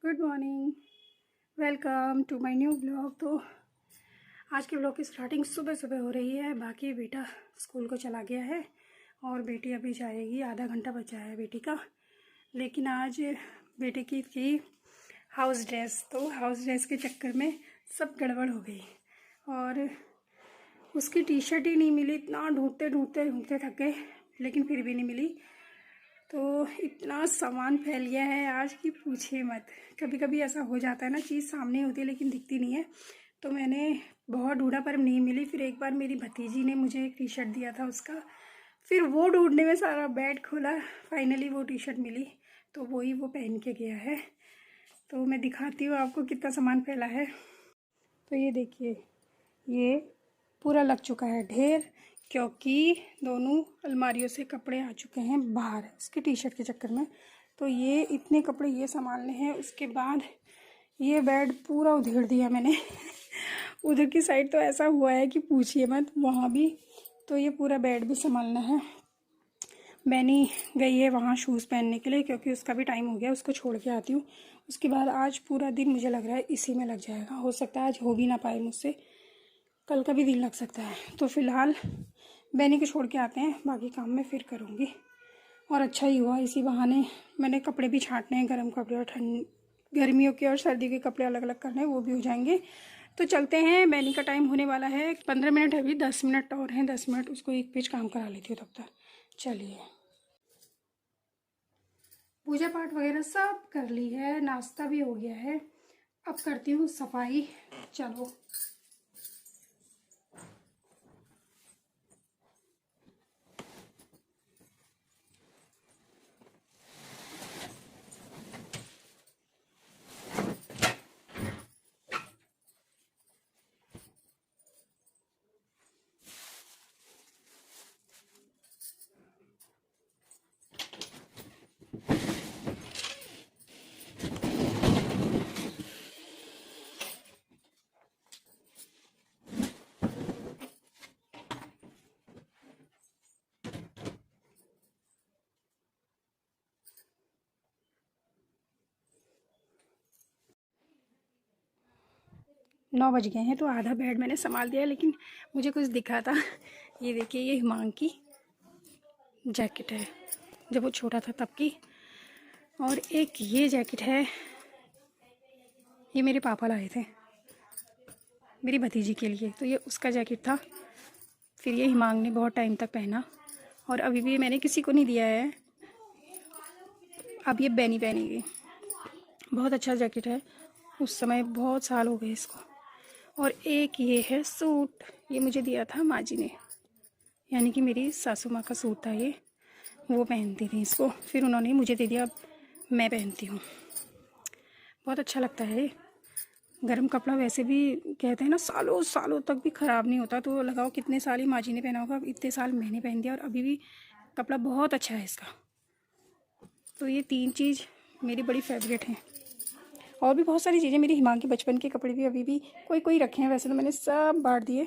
Good morning. Welcome to my new blog. तो आज के ब्लॉग की स्टार्टिंग सुबह सुबह हो रही है। बाकी बेटा स्कूल को चला गया है और बेटी अभी जाएगी, आधा घंटा बचा है बेटी का। लेकिन आज बेटे की थी हाउस ड्रेस, तो हाउस ड्रेस के चक्कर में सब गड़बड़ हो गई और उसकी टी शर्ट ही नहीं मिली। इतना ढूंढते ढूंढते ढूंढते थक गए, लेकिन फिर भी नहीं मिली। तो इतना सामान फैल गया है आज की पूछिए मत। कभी कभी ऐसा हो जाता है ना, चीज़ सामने होती है लेकिन दिखती नहीं है। तो मैंने बहुत ढूंढा पर नहीं मिली। फिर एक बार मेरी भतीजी ने मुझे एक टी शर्ट दिया था उसका, फिर वो ढूंढने में सारा बेड खोला, फाइनली वो टी शर्ट मिली। तो वही वो पहन के गया है। तो मैं दिखाती हूँ आपको कितना सामान फैला है। तो ये देखिए, ये पूरा लग चुका है ढेर, क्योंकि दोनों अलमारियों से कपड़े आ चुके हैं बाहर इसकी टी शर्ट के चक्कर में। तो ये इतने कपड़े ये संभालने हैं। उसके बाद ये बेड पूरा उधेड़ दिया मैंने उधर की साइड तो ऐसा हुआ है कि पूछिए मत, वहाँ भी। तो ये पूरा बेड भी संभालना है। मैंने गई है वहाँ शूज़ पहनने के लिए, क्योंकि उसका भी टाइम हो गया, उसको छोड़ के आती हूँ। उसके बाद आज पूरा दिन मुझे लग रहा है इसी में लग जाएगा। हो सकता है आज हो भी ना पाए मुझसे, कल का भी दिन लग सकता है। तो फ़िलहाल बैनी को छोड़ के आते हैं, बाकी काम मैं फिर करूँगी। और अच्छा ही हुआ, इसी बहाने मैंने कपड़े भी छांटने हैं, गर्म कपड़े और गर्मियों के और सर्दी के कपड़े अलग अलग करने हैं, वो भी हो जाएंगे। तो चलते हैं, बैनी का टाइम होने वाला है 15 मिनट है, अभी 10 मिनट और हैं। 10 मिनट उसको एक पेज काम करा लेती हूँ तब तक। चलिए, पूजा पाठ वगैरह सब कर ली है, नाश्ता भी हो गया है। अब करती हूँ सफाई। चलो। 9 बज गए हैं, तो आधा बेड मैंने संभाल दिया है। लेकिन मुझे कुछ दिखा था। ये देखिए, ये हिमांग की जैकेट है, जब वो छोटा था तब की। और एक ये जैकेट है, ये मेरे पापा लाए थे मेरी भतीजी के लिए, तो ये उसका जैकेट था। फिर ये हिमांग ने बहुत टाइम तक पहना और अभी भी मैंने किसी को नहीं दिया है। अब ये बैनी पहनेगी। बहुत अच्छा जैकेट है, उस समय बहुत साल हो गए इसको। और एक ये है सूट, ये मुझे दिया था माँ जी ने, यानी कि मेरी सासू माँ का सूट था ये, वो पहनती थी इसको, फिर उन्होंने मुझे दे दिया, अब मैं पहनती हूँ। बहुत अच्छा लगता है ये। गर्म कपड़ा वैसे भी कहते हैं ना, सालों सालों तक भी ख़राब नहीं होता। तो लगाओ कितने साल ही माँ जी ने पहना होगा, अब इतने साल मैंने पहन दिया और अभी भी कपड़ा बहुत अच्छा है इसका। तो ये 3 चीज़ मेरी बड़ी फेवरेट हैं। और भी बहुत सारी चीज़ें मेरी हिमांगी बचपन के कपड़े भी अभी भी कोई कोई रखे हैं। वैसे तो मैंने सब बांट दिए,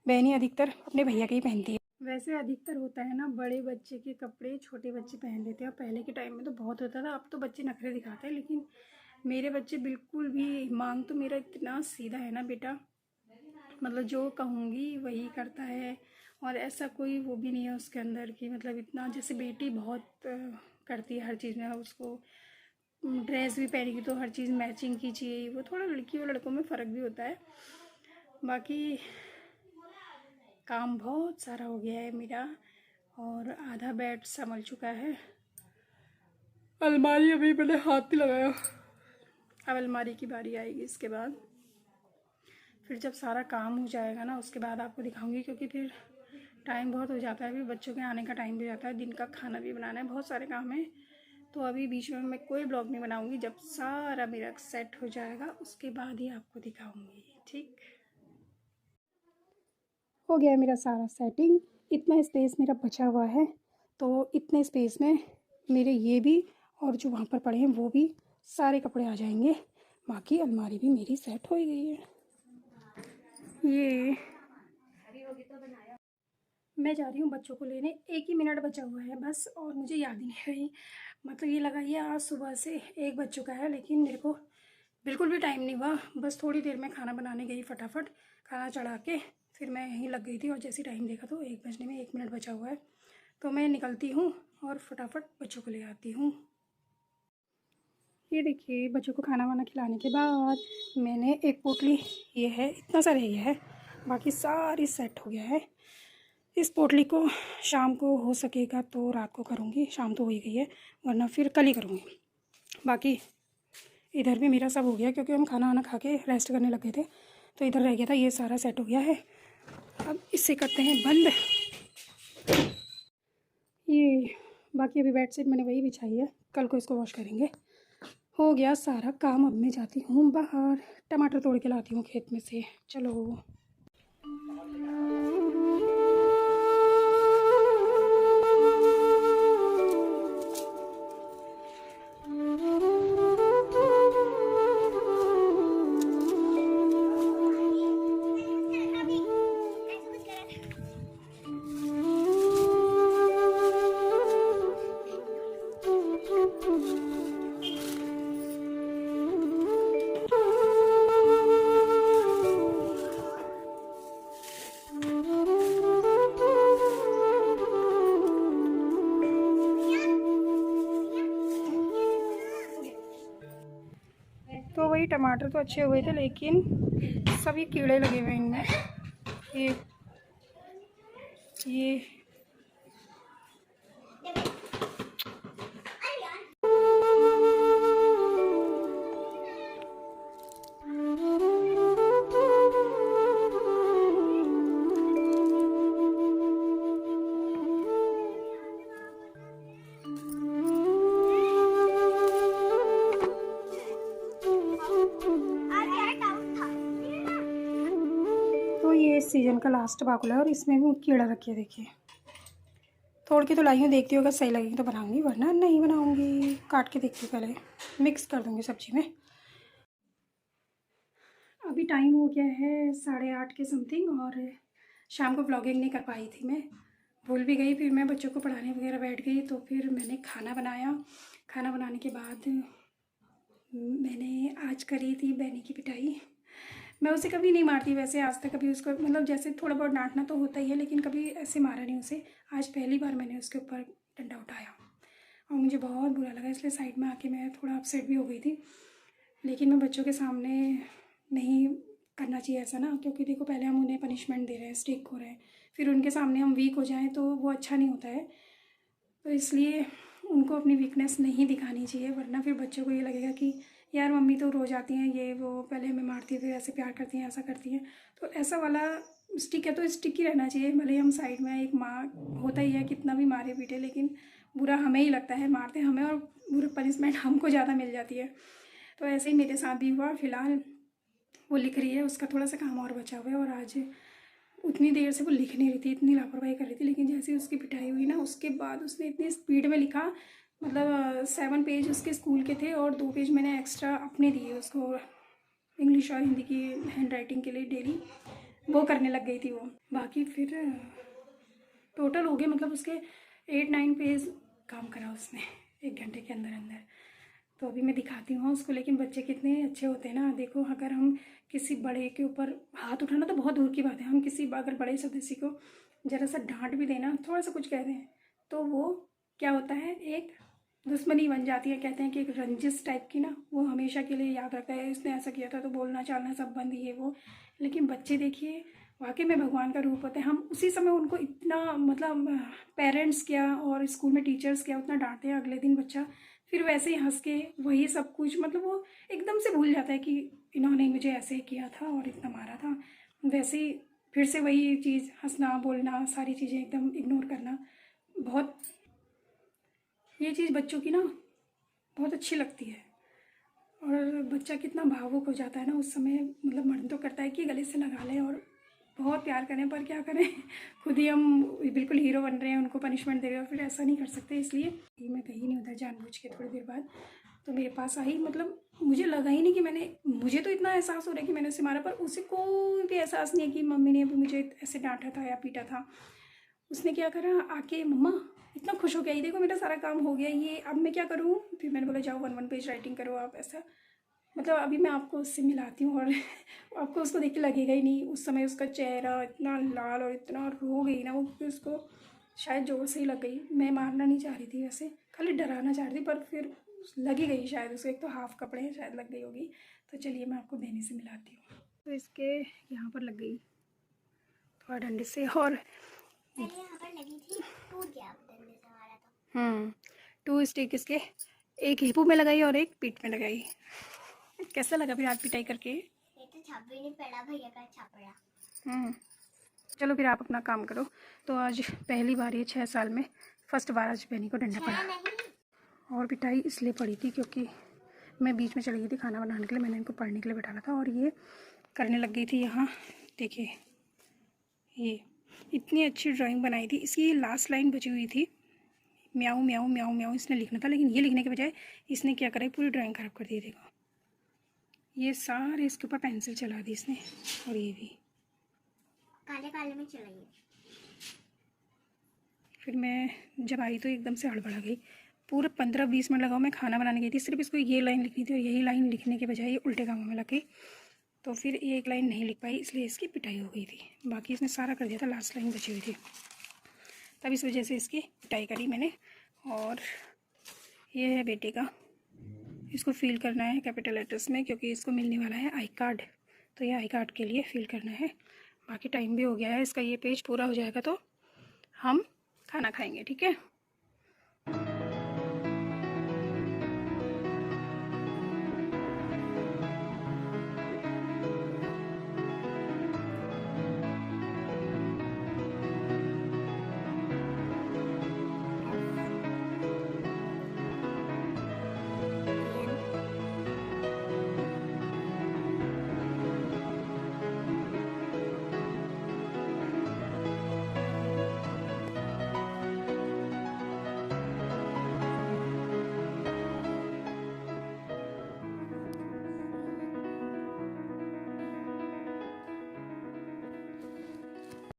बहनी अधिकतर अपने भैया के ही पहनती है। वैसे अधिकतर होता है ना, बड़े बच्चे के कपड़े छोटे बच्चे पहन लेते हैं। और पहले के टाइम में तो बहुत होता था, अब तो बच्चे नखरे दिखाते हैं। लेकिन मेरे बच्चे बिल्कुल भी, मांग तो मेरा इतना सीधा है ना बेटा, मतलब जो कहूँगी वही करता है। और ऐसा कोई वो भी नहीं है उसके अंदर की, मतलब इतना, जैसे बेटी बहुत करती है हर चीज़ में। उसको ड्रेस भी पहनेगी तो हर चीज़ मैचिंग की चाहिए। वो थोड़ा लड़की और लड़कों में फ़र्क भी होता है। बाकी काम बहुत सारा हो गया है मेरा और आधा बेड संभल चुका है। अलमारी अभी मैंने हाथ नहीं लगाया, अब अलमारी की बारी आएगी इसके बाद। फिर जब सारा काम हो जाएगा ना, उसके बाद आपको दिखाऊंगी, क्योंकि फिर टाइम बहुत हो जाता है। अभी बच्चों के आने का टाइम भी हो जाता है, दिन का खाना भी बनाना है, बहुत सारे काम है। तो अभी बीच में मैं कोई ब्लॉग नहीं बनाऊंगी। जब सारा मेरा सेट हो जाएगा उसके बाद ही आपको दिखाऊंगी। ठीक हो गया है मेरा सारा सेटिंग। इतना स्पेस मेरा बचा हुआ है, तो इतने स्पेस में मेरे ये भी और जो वहाँ पर पड़े हैं वो भी सारे कपड़े आ जाएंगे। बाकी अलमारी भी मेरी सेट हो ही गई है। ये मैं जा रही हूँ बच्चों को लेने, 1 ही मिनट बचा हुआ है बस, और मुझे याद ही नहीं रही मतलब ये लगाइए आज सुबह से 1 बज चुका है, लेकिन मेरे को बिल्कुल भी टाइम नहीं हुआ। बस थोड़ी देर में खाना बनाने गई, फटाफट खाना चढ़ा के फिर मैं यहीं लग गई थी, और जैसे टाइम देखा तो 1 बजने में 1 मिनट बचा हुआ है। तो मैं निकलती हूँ और फटाफट बच्चों को ले आती हूँ। ये देखिए, बच्चों को खाना वाना खिलाने के बाद मैंने एक पोटली, ये है इतना सा रह गया है, बाकी सारी सेट हो गया है। इस पोटली को शाम को हो सकेगा तो रात को करूँगी, शाम तो हो ही गई है, वरना फिर कल ही करूँगी। बाकी इधर भी मेरा सब हो गया, क्योंकि हम खाना वाना खा के रेस्ट करने लगे थे, तो इधर रह गया था। ये सारा सेट हो गया है। अब इससे करते हैं बंद। ये बाकी अभी बेडशीट मैंने वही बिछाई है, कल को इसको वॉश करेंगे। हो गया सारा काम। अब मैं जाती हूँ बाहर, टमाटर तोड़ के लाती हूँ खेत में से। चलो। तो वही टमाटर तो अच्छे हुए थे, लेकिन सभी कीड़े लगे हुए हैं इनमें। ये तो ये इस सीज़न का लास्ट बाकुला है, और इसमें भी कीड़ा रखी है। देखिए, तोड़ के तो लाई हूँ, देखती हूँ अगर सही लगेगी तो बनाऊंगी, वरना नहीं बनाऊंगी। काट के देखती हूँ, पहले मिक्स कर दूँगी सब्जी में। अभी टाइम हो गया है 8:30 के समथिंग, और शाम को ब्लॉगिंग नहीं कर पाई थी, मैं भूल भी गई। फिर मैं बच्चों को पढ़ाने वगैरह बैठ गई, तो फिर मैंने खाना बनाया। खाना बनाने के बाद मैंने आज करी थी बैनी की पिटाई। मैं उसे कभी नहीं मारती वैसे, आज तक कभी उसको, मतलब जैसे थोड़ा बहुत डांटना तो होता ही है, लेकिन कभी ऐसे मारा नहीं उसे। आज पहली बार मैंने उसके ऊपर डंडा उठाया, और मुझे बहुत बुरा लगा, इसलिए साइड में आके मैं थोड़ा अपसेट भी हो गई थी। लेकिन मैं बच्चों के सामने नहीं करना चाहिए ऐसा ना, क्योंकि देखो पहले हम उन्हें पनिशमेंट दे रहे हैं, स्ट्रिक्ट हो रहे हैं, फिर उनके सामने हम वीक हो जाएं तो वो अच्छा नहीं होता है। तो इसलिए उनको अपनी वीकनेस नहीं दिखानी चाहिए, वरना फिर बच्चों को ये लगेगा कि यार मम्मी तो रोज आती हैं, ये वो पहले हमें मारती है, फिर ऐसे प्यार करती हैं, ऐसा करती हैं। तो ऐसा वाला स्टिक है तो स्टिक ही रहना चाहिए। भले हम साइड में, एक माँ होता ही है, कितना भी मारे पीटे, लेकिन बुरा हमें ही लगता है, मारते हमें, और बुरा पनिशमेंट हमको ज़्यादा मिल जाती है। तो ऐसे ही मेरे साथ भी हुआ। फ़िलहाल वो लिख रही है, उसका थोड़ा सा काम और बचा हुआ है, और आज उतनी देर से वो लिख नहीं रही थी, इतनी लापरवाही कर रही थी। लेकिन जैसे उसकी पिटाई हुई ना, उसके बाद उसने इतनी स्पीड में लिखा, मतलब 7 पेज उसके स्कूल के थे, और 2 पेज मैंने एक्स्ट्रा अपने दिए उसको, इंग्लिश और हिंदी की हैंड राइटिंग के लिए डेली वो करने लग गई थी वो। बाकी फिर टोटल हो गए, मतलब उसके 8-9 पेज काम करा उसने 1 घंटे के अंदर अंदर। तो अभी मैं दिखाती हूँ उसको। लेकिन बच्चे कितने अच्छे होते हैं ना, देखो अगर हम किसी बड़े के ऊपर हाथ उठाना तो बहुत दूर की बात है, हम किसी अगर बड़े सदस्य को ज़रा सा डांट भी देना, थोड़ा सा कुछ कह दें, तो वो क्या होता है, एक दुश्मनी बन जाती है। कहते हैं कि एक रंजिश टाइप की ना, वो हमेशा के लिए याद रखता है, इसने ऐसा किया था, तो बोलना चालना सब बंद, ये वो। लेकिन बच्चे देखिए, वाकई में भगवान का रूप होते हैं। हम उसी समय उनको इतना, मतलब पेरेंट्स क्या और स्कूल में टीचर्स क्या उतना डांटते हैं, अगले दिन बच्चा फिर वैसे ही हंस के वही सब कुछ, मतलब वो एकदम से भूल जाता है कि इन्होंने मुझे ऐसे किया था और इतना मारा था। वैसे ही फिर से वही चीज़, हंसना बोलना, सारी चीज़ें एकदम इग्नोर करना, बहुत ये चीज़ बच्चों की ना बहुत अच्छी लगती है। और बच्चा कितना भावुक हो जाता है ना उस समय, मतलब मन तो करता है कि गले से लगा लें और बहुत प्यार करें, पर क्या करें खुद ही हम बिल्कुल हीरो बन रहे हैं, उनको पनिशमेंट दे रहे हो, फिर ऐसा नहीं कर सकते। इसलिए मैं गई नहीं उधर जानबूझ के। थोड़ी देर बाद तो मेरे पास आई, मतलब मुझे लगा ही नहीं कि मुझे तो इतना एहसास हो रहा है कि मैंने उसे मारा, पर उसे कोई भी एहसास नहीं है कि मम्मी ने भी मुझे ऐसे डांटा था या पीटा था। उसने क्या करा, आके मम्मा इतना खुश हो गया, ये देखो मेरा सारा काम हो गया, ये अब मैं क्या करूँ। फिर मैंने बोला जाओ 1 पेज राइटिंग करो आप ऐसा। मतलब अभी मैं आपको उससे मिलाती हूँ और आपको उसको देख के लगेगा ही नहीं, उस समय उसका चेहरा इतना लाल और इतना रो गई ना वो, कि उसको शायद जोर से ही लग गई। मैं मारना नहीं चाह रही थी वैसे, खाली डराना चाह रही थी, पर फिर लग ही गई शायद उसको, एक तो हाफ कपड़े हैं शायद लग गई होगी। तो चलिए मैं आपको बहनी से मिलाती हूँ। तो इसके यहाँ पर लग गई थोड़ा डंडे से, और यहाँ पर लगी थी, टूट गया डंडे से हमारा तो। 2 स्टिक इसके, एक हिपू में लगाई और एक पीठ में लगाई। कैसा लगा फिर हाथ पिटाई करके? ये तो छाप भी नहीं पड़ा, भैया का छाप पड़ा। चलो फिर आप अपना काम करो। तो आज पहली बार ये 6 साल में फर्स्ट बार आज बहनी को डंडा पड़ा। और पिटाई इसलिए पड़ी थी क्योंकि मैं बीच में चली गई थी खाना बनाने के लिए, मैंने इनको पढ़ने के लिए बैठाना था और ये करने लग गई थी। यहाँ देखिए, ये इतनी अच्छी ड्राइंग बनाई थी। इसकी लास्ट लाइन बची हुई थी, म्याऊं म्याऊं म्याऊं म्याऊं इसने लिखना था, लेकिन ये लिखने के बजाय इसने क्या करा, पूरी ड्राइंग ख़राब कर दी। देखो ये सारे इसके ऊपर पेंसिल चला दी इसने, और ये भी काले काले में चलाई। फिर मैं जब आई तो एकदम से हड़बड़ा गई। पूरे 15-20 मिनट लगाओ, मैं खाना बनाने गई थी, सिर्फ इसको ये लाइन लिखनी थी और यही लाइन लिखने के बजाय ये उल्टे कामों में लग गई। तो फिर एक लाइन नहीं लिख पाई, इसलिए इसकी पिटाई हो गई थी। बाकी इसने सारा कर दिया था, लास्ट लाइन बची हुई थी, तब इस वजह से इसकी पिटाई करी मैंने। और ये है बेटे का, इसको फिल करना है कैपिटल लेटर्स में क्योंकि इसको मिलने वाला है आई कार्ड, तो ये आई कार्ड के लिए फिल करना है। बाकी टाइम भी हो गया है इसका, ये पेज पूरा हो जाएगा तो हम खाना खाएंगे, ठीक है।